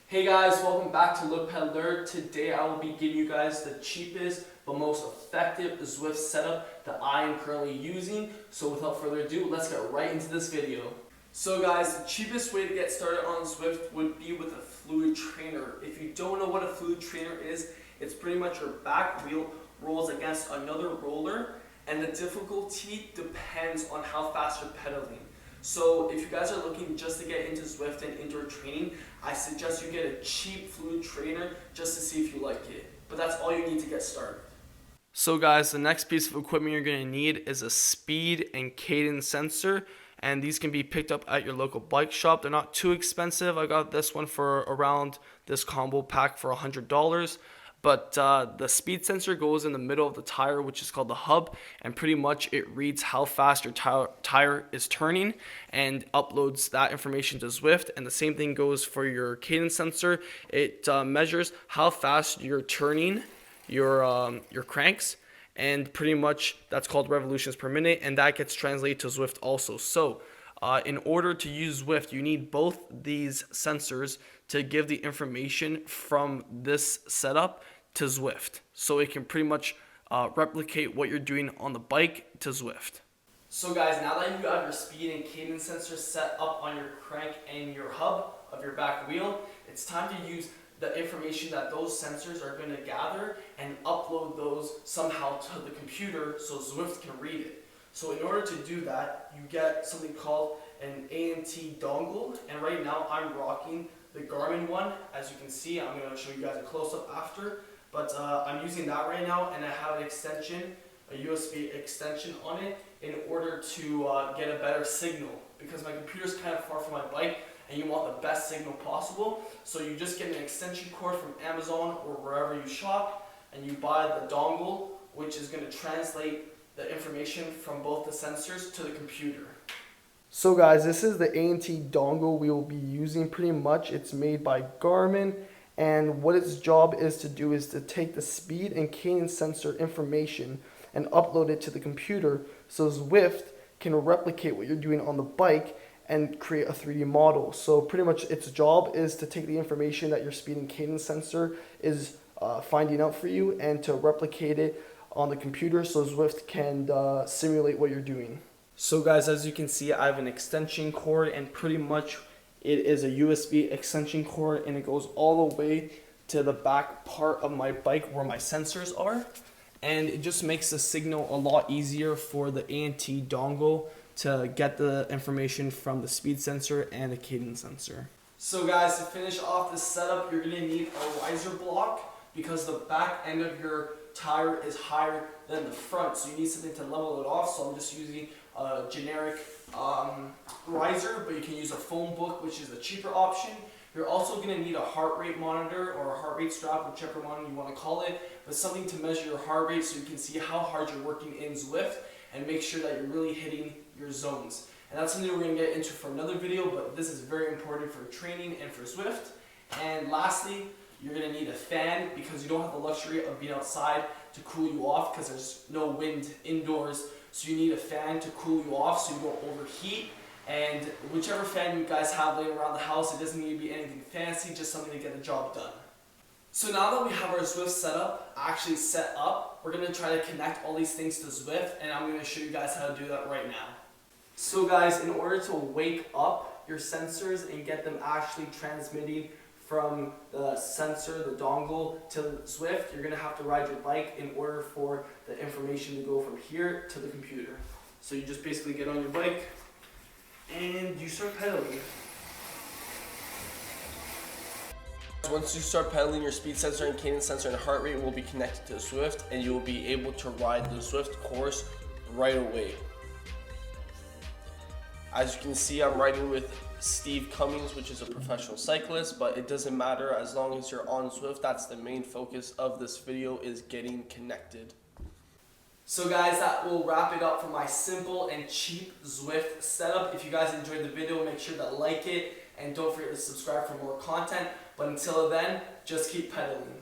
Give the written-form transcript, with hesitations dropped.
Hey guys, welcome back to Look Peddler. Today I will be giving you guys the cheapest but most effective Zwift setup that I am currently using. So without further ado, let's get right into this video. So guys, the cheapest way to get started on Zwift would be with a fluid trainer. If you don't know what a fluid trainer is, it's pretty much your back wheel rolls against another roller, and the difficulty depends on how fast you're pedaling. So if you guys are looking just to get into Zwift and indoor training, I suggest you get a cheap fluid trainer just to see if you like it. But that's all you need to get started. So guys, the next piece of equipment you're going to need is a speed and cadence sensor. And these can be picked up at your local bike shop. They're not too expensive. I got this one for around this combo pack for $100. But the speed sensor goes in the middle of the tire, which is called the hub, and pretty much it reads how fast your tire is turning and uploads that information to Zwift. And the same thing goes for your cadence sensor. It measures how fast you're turning your cranks, and pretty much that's called revolutions per minute, and that gets translated to Zwift also. So in order to use Zwift, you need both these sensors to give the information from this setup to Zwift. So it can pretty much replicate what you're doing on the bike to Zwift. So guys, now that you have your speed and cadence sensor set up on your crank and your hub of your back wheel, it's time to use the information that those sensors are going to gather and upload those somehow to the computer so Zwift can read it. So in order to do that, you get something called an Amt Dongle, and right now I'm rocking the Garmin one. As you can see, I'm going to show you guys a close-up after, but I'm using that right now, and I have an extension, a USB extension on it, in order to get a better signal, because my computer's kind of far from my bike and you want the best signal possible. So you just get an extension cord from Amazon or wherever you shop, and you buy the dongle, which is going to translate the information from both the sensors to the computer. So guys, this is the Amt Dongle we will be using. Pretty much it's made by Garmin, and what its job is to do is to take the speed and cadence sensor information and upload it to the computer so Zwift can replicate what you're doing on the bike and create a 3D model. So pretty much its job is to take the information that your speed and cadence sensor is finding out for you and to replicate it on the computer so Zwift can simulate what you're doing. So guys, as you can see, I have an extension cord, and pretty much it is a USB extension cord, and it goes all the way to the back part of my bike where my sensors are. And it just makes the signal a lot easier for the Amt Dongle to get the information from the speed sensor and the cadence sensor. So guys, to finish off this setup, you're going to need a riser block, because the back end of your tire is higher than the front, so you need something to level it off. So I'm just using a generic riser, but you can use a phone book, which is the cheaper option. You're also going to need a heart rate monitor or a heart rate strap, whichever one you want to call it, but something to measure your heart rate so you can see how hard you're working in Zwift and make sure that you're really hitting your zones. And that's something we're going to get into for another video, but this is very important for training and for Zwift. And lastly, you're going to need a fan, because you don't have the luxury of being outside to cool you off, because there's no wind indoors. So you need a fan to cool you off so you don't overheat. And whichever fan you guys have laying around the house, it doesn't need to be anything fancy, just something to get the job done. So now that we have our Zwift setup actually set up, we're going to try to connect all these things to Zwift, and I'm going to show you guys how to do that right now. So guys, in order to wake up your sensors and get them actually transmitting from the sensor, the dongle, to Zwift, you're going to have to ride your bike in order for the information to go from here to the computer. So you just basically get on your bike and you start pedaling. Once you start pedaling, your speed sensor and cadence sensor and heart rate will be connected to Zwift, and you will be able to ride the Zwift course right away. As you can see, I'm riding with Steve Cummings, which is a professional cyclist, but it doesn't matter as long as you're on Zwift. That's the main focus of this video, is getting connected. So guys, that will wrap it up for my simple and cheap Zwift setup. If you guys enjoyed the video, make sure to like it, and don't forget to subscribe for more content. But until then, just keep pedaling.